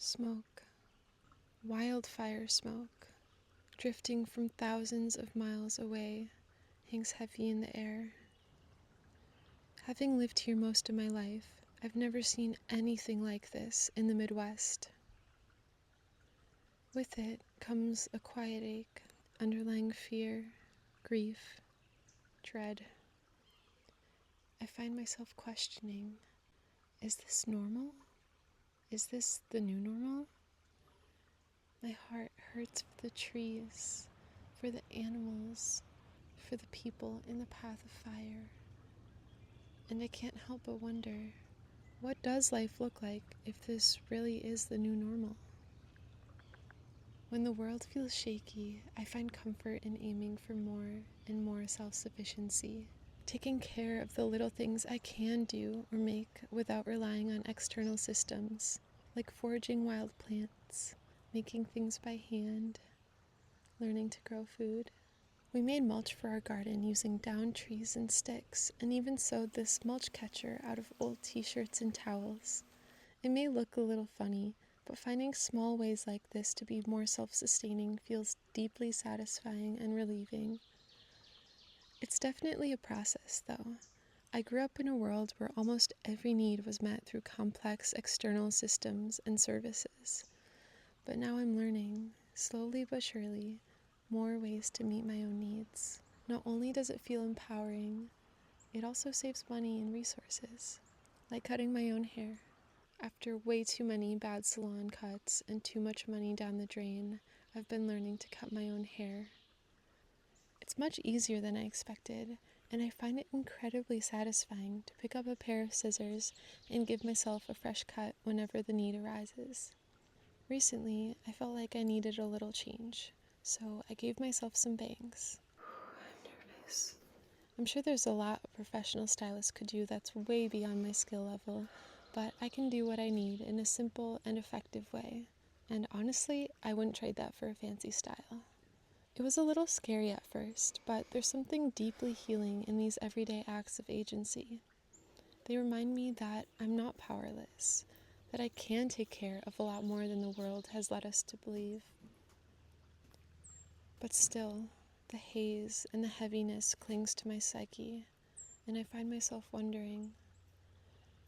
Smoke, wildfire smoke, drifting from thousands of miles away, hangs heavy in the air. Having lived here most of my life, I've never seen anything like this in the Midwest. With it comes a quiet ache, underlying fear, grief, dread. I find myself questioning, is this normal? Is this the new normal? My heart hurts for the trees, for the animals, for the people in the path of fire. And I can't help but wonder, what does life look like if this really is the new normal? When the world feels shaky, I find comfort in aiming for more and more self-sufficiency, taking care of the little things I can do or make without relying on external systems, like foraging wild plants, making things by hand, learning to grow food. We made mulch for our garden using downed trees and sticks, and even sewed this mulch catcher out of old t-shirts and towels. It may look a little funny, but finding small ways like this to be more self-sustaining feels deeply satisfying and relieving. It's definitely a process, though. I grew up in a world where almost every need was met through complex external systems and services. But now I'm learning, slowly but surely, more ways to meet my own needs. Not only does it feel empowering, it also saves money and resources, like cutting my own hair. After way too many bad salon cuts and too much money down the drain, I've been learning to cut my own hair. It's much easier than I expected, and I find it incredibly satisfying to pick up a pair of scissors and give myself a fresh cut whenever the need arises. Recently, I felt like I needed a little change, so I gave myself some bangs. I'm nervous. I'm sure there's a lot a professional stylist could do that's way beyond my skill level, but I can do what I need in a simple and effective way. And honestly, I wouldn't trade that for a fancy style. It was a little scary at first, but there's something deeply healing in these everyday acts of agency. They remind me that I'm not powerless, that I can take care of a lot more than the world has led us to believe. But still, the haze and the heaviness clings to my psyche, and I find myself wondering,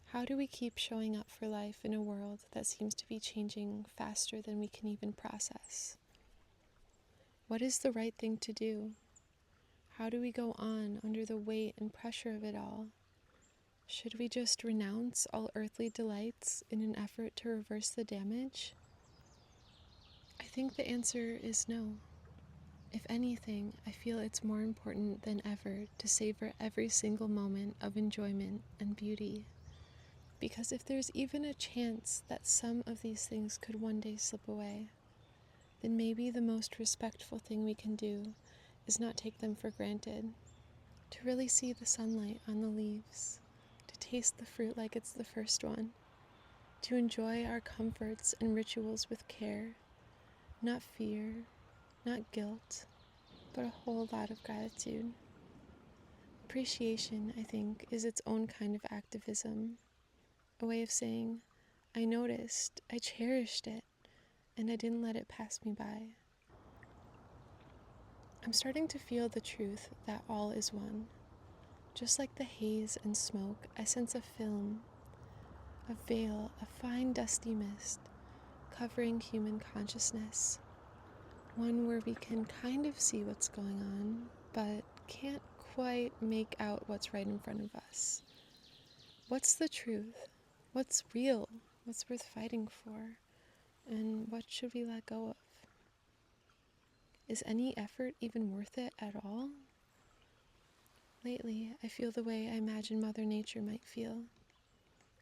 how do we keep showing up for life in a world that seems to be changing faster than we can even process? What is the right thing to do? How do we go on under the weight and pressure of it all? Should we just renounce all earthly delights in an effort to reverse the damage? I think the answer is no. If anything, I feel it's more important than ever to savor every single moment of enjoyment and beauty. Because if there's even a chance that some of these things could one day slip away, then maybe the most respectful thing we can do is not take them for granted. To really see the sunlight on the leaves, to taste the fruit like it's the first one, to enjoy our comforts and rituals with care, not fear, not guilt, but a whole lot of gratitude. Appreciation, I think, is its own kind of activism, a way of saying, I noticed, I cherished it, and I didn't let it pass me by. I'm starting to feel the truth that all is one. Just like the haze and smoke, I sense a film, a veil, a fine dusty mist covering human consciousness. One where we can kind of see what's going on, but can't quite make out what's right in front of us. What's the truth? What's real? What's worth fighting for? And what should we let go of? Is any effort even worth it at all? Lately, I feel the way I imagine Mother Nature might feel.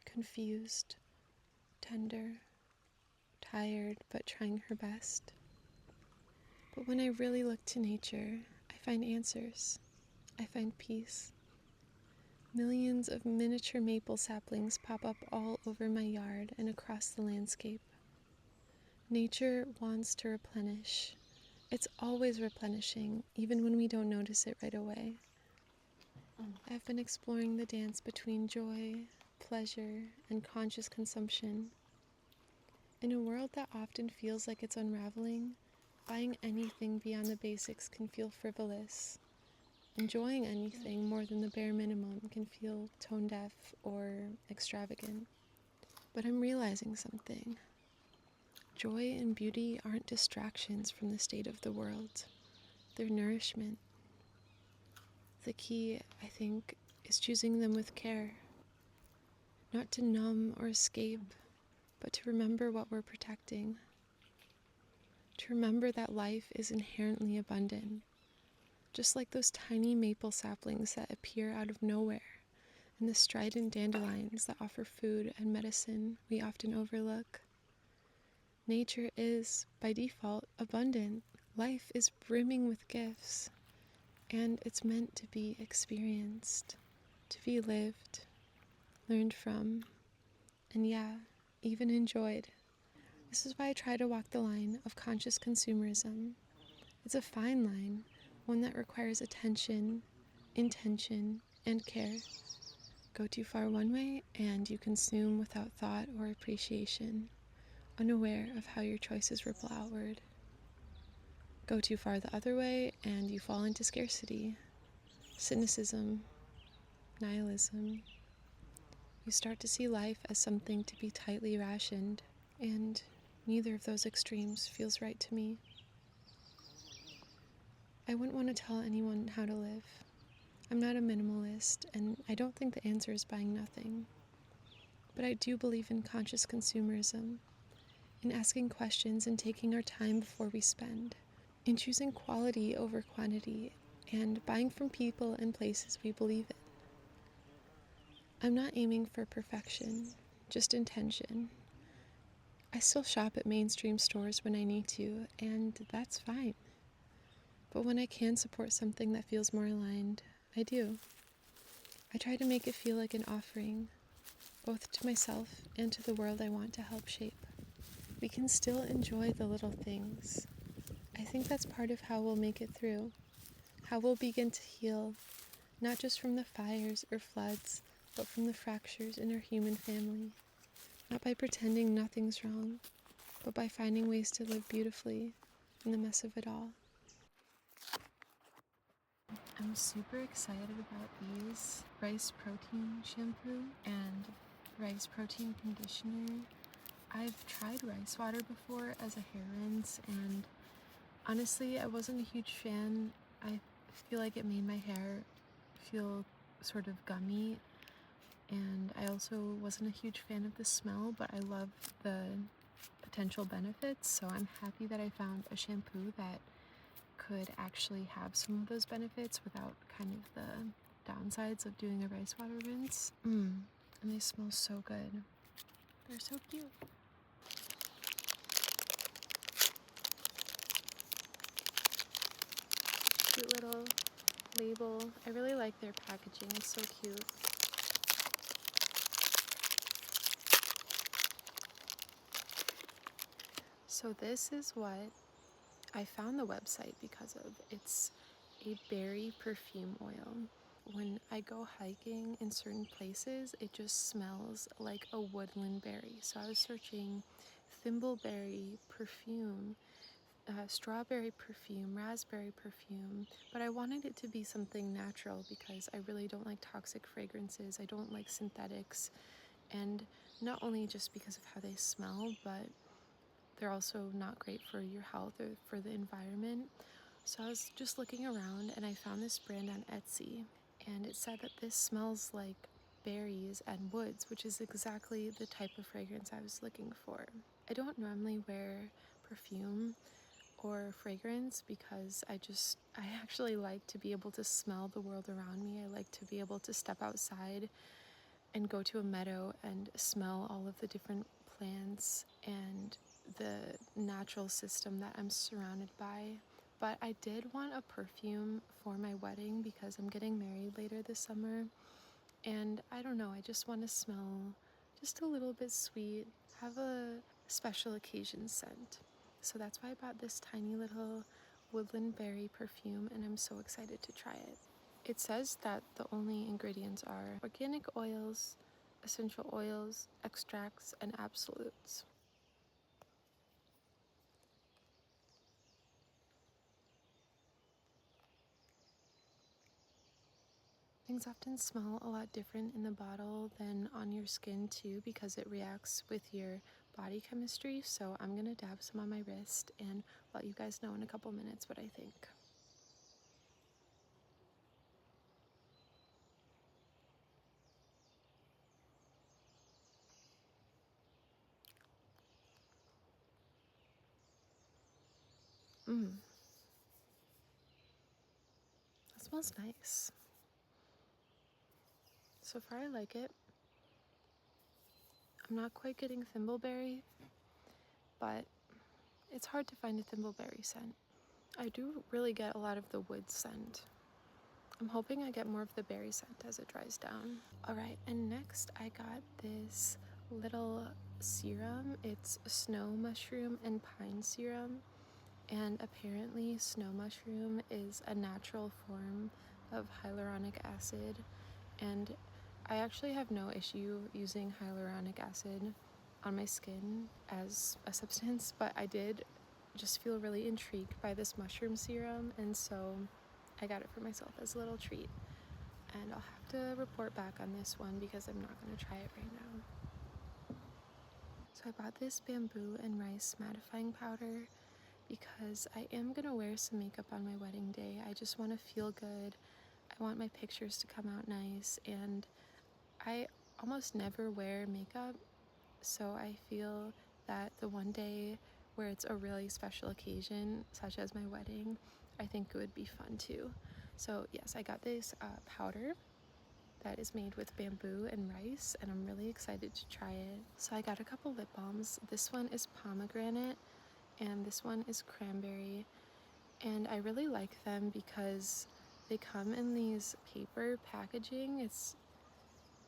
Confused, tender, tired, but trying her best. But when I really look to nature, I find answers. I find peace. Millions of miniature maple saplings pop up all over my yard and across the landscape. Nature wants to replenish. It's always replenishing, even when we don't notice it right away. I've been exploring the dance between joy, pleasure, and conscious consumption. In a world that often feels like it's unraveling, buying anything beyond the basics can feel frivolous. Enjoying anything more than the bare minimum can feel tone deaf or extravagant. But I'm realizing something. Joy and beauty aren't distractions from the state of the world. They're nourishment. The key, I think, is choosing them with care. Not to numb or escape, but to remember what we're protecting. To remember that life is inherently abundant, just like those tiny maple saplings that appear out of nowhere, and the strident dandelions that offer food and medicine we often overlook. Nature is, by default, abundant. Life is brimming with gifts, and it's meant to be experienced, to be lived, learned from, and even enjoyed. This is why I try to walk the line of conscious consumerism. It's a fine line, one that requires attention, intention, and care. Go too far one way, and you consume without thought or appreciation, unaware of how your choices ripple outward. Go too far the other way, and you fall into scarcity, cynicism, nihilism. You start to see life as something to be tightly rationed, and neither of those extremes feels right to me. I wouldn't want to tell anyone how to live. I'm not a minimalist, and I don't think the answer is buying nothing. But I do believe in conscious consumerism, in asking questions and taking our time before we spend, in choosing quality over quantity, and buying from people and places we believe in. I'm not aiming for perfection, just intention. I still shop at mainstream stores when I need to, and that's fine. But when I can support something that feels more aligned, I do. I try to make it feel like an offering, both to myself and to the world I want to help shape. We can still enjoy the little things. I think that's part of how we'll make it through, how we'll begin to heal, not just from the fires or floods, but from the fractures in our human family. Not by pretending nothing's wrong, but by finding ways to live beautifully in the mess of it all. I'm super excited about these rice protein shampoo and rice protein conditioner. I've tried rice water before as a hair rinse, and honestly, I wasn't a huge fan. I feel like it made my hair feel sort of gummy, and I also wasn't a huge fan of the smell, but I love the potential benefits, so I'm happy that I found a shampoo that could actually have some of those benefits without kind of the downsides of doing a rice water rinse. And they smell so good. They're so cute. Cute little label. I really like their packaging. It's so cute. So this is what I found the website because of. It's a berry perfume oil. When I go hiking in certain places, it just smells like a woodland berry. So I was searching thimbleberry perfume, strawberry perfume, raspberry perfume, but I wanted it to be something natural because I really don't like toxic fragrances. I don't like synthetics, and not only just because of how they smell, but they're also not great for your health or for the environment. So I was just looking around and I found this brand on Etsy, and it said that this smells like berries and woods, which is exactly the type of fragrance I was looking for. I don't normally wear perfume or fragrance because I actually like to be able to smell the world around me. I like to be able to step outside and go to a meadow and smell all of the different plants and the natural system that I'm surrounded by. But I did want a perfume for my wedding because I'm getting married later this summer, and I don't know, I just want to smell just a little bit sweet, have a special occasion scent. So that's why I bought this tiny little woodland berry perfume, and I'm so excited to try it. It says that the only ingredients are organic oils, essential oils, extracts, and absolutes. Things often smell a lot different in the bottle than on your skin too, because it reacts with your body chemistry. So I'm gonna dab some on my wrist and let you guys know in a couple minutes what I think. That smells nice. So far I like it. I'm not quite getting thimbleberry, but it's hard to find a thimbleberry scent. I do really get a lot of the wood scent. I'm hoping I get more of the berry scent as it dries down. Alright, and next I got this little serum. It's snow mushroom and pine serum. And apparently snow mushroom is a natural form of hyaluronic acid. And I actually have no issue using hyaluronic acid on my skin as a substance, but I did just feel really intrigued by this mushroom serum, and so I got it for myself as a little treat. And I'll have to report back on this one because I'm not going to try it right now. So I bought this bamboo and rice mattifying powder because I am going to wear some makeup on my wedding day. I just want to feel good. I want my pictures to come out nice, and I almost never wear makeup, so I feel that the one day where it's a really special occasion, such as my wedding, I think it would be fun too. So yes, I got this powder that is made with bamboo and rice, and I'm really excited to try it. So I got a couple lip balms. This one is pomegranate and this one is cranberry, and I really like them because they come in these paper packaging. It's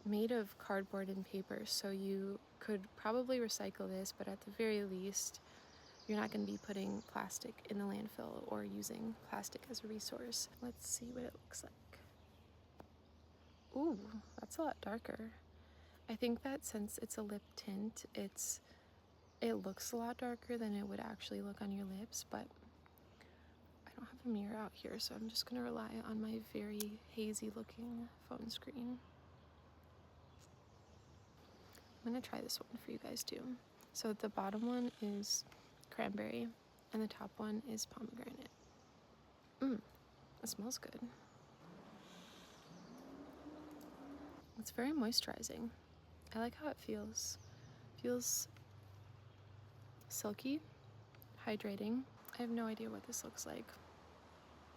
made of cardboard and paper, so you could probably recycle this, but at the very least you're not going to be putting plastic in the landfill or using plastic as a resource. Let's see what it looks like. Ooh, that's a lot darker. I think that since it's a lip tint, it looks a lot darker than it would actually look on your lips, but I don't have a mirror out here, so I'm just going to rely on my very hazy looking phone screen. I'm going to try this one for you guys too. So the bottom one is cranberry and the top one is pomegranate. It smells good. It's very moisturizing. I like how it feels. Feels silky, hydrating. I have no idea what this looks like.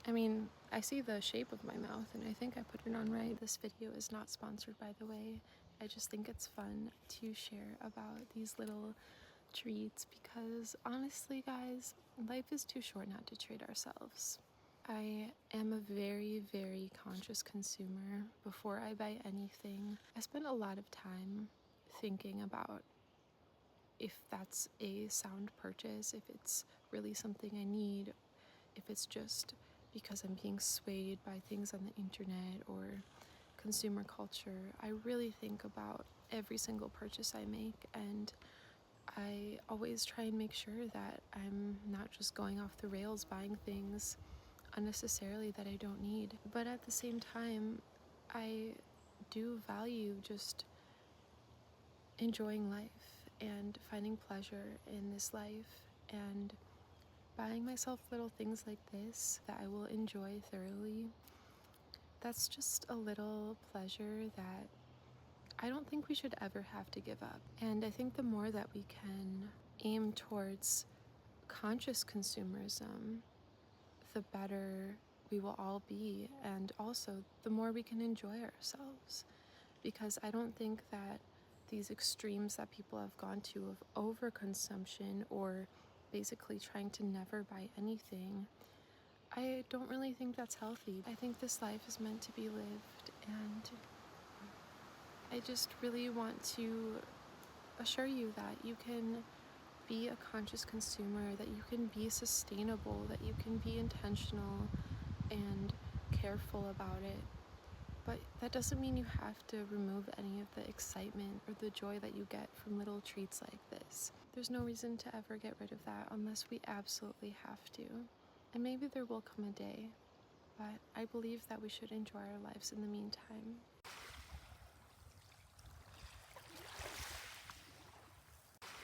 I mean, I see the shape of my mouth and I think I put it on right. This video is not sponsored, by the way. I just think it's fun to share about these little treats because honestly, guys, life is too short not to treat ourselves. I am a very, very conscious consumer. Before I buy anything, I spend a lot of time thinking about if that's a sound purchase, if it's really something I need, if it's just because I'm being swayed by things on the internet or consumer culture. I really think about every single purchase I make, and I always try and make sure that I'm not just going off the rails buying things unnecessarily that I don't need. But at the same time, I do value just enjoying life and finding pleasure in this life and buying myself little things like this that I will enjoy thoroughly. That's just a little pleasure that I don't think we should ever have to give up. And I think the more that we can aim towards conscious consumerism, the better we will all be, and also the more we can enjoy ourselves. Because I don't think that these extremes that people have gone to of overconsumption or basically trying to never buy anything, I don't really think that's healthy. I think this life is meant to be lived, and I just really want to assure you that you can be a conscious consumer, that you can be sustainable, that you can be intentional and careful about it. But that doesn't mean you have to remove any of the excitement or the joy that you get from little treats like this. There's no reason to ever get rid of that unless we absolutely have to. And maybe there will come a day but I believe that we should enjoy our lives in the meantime.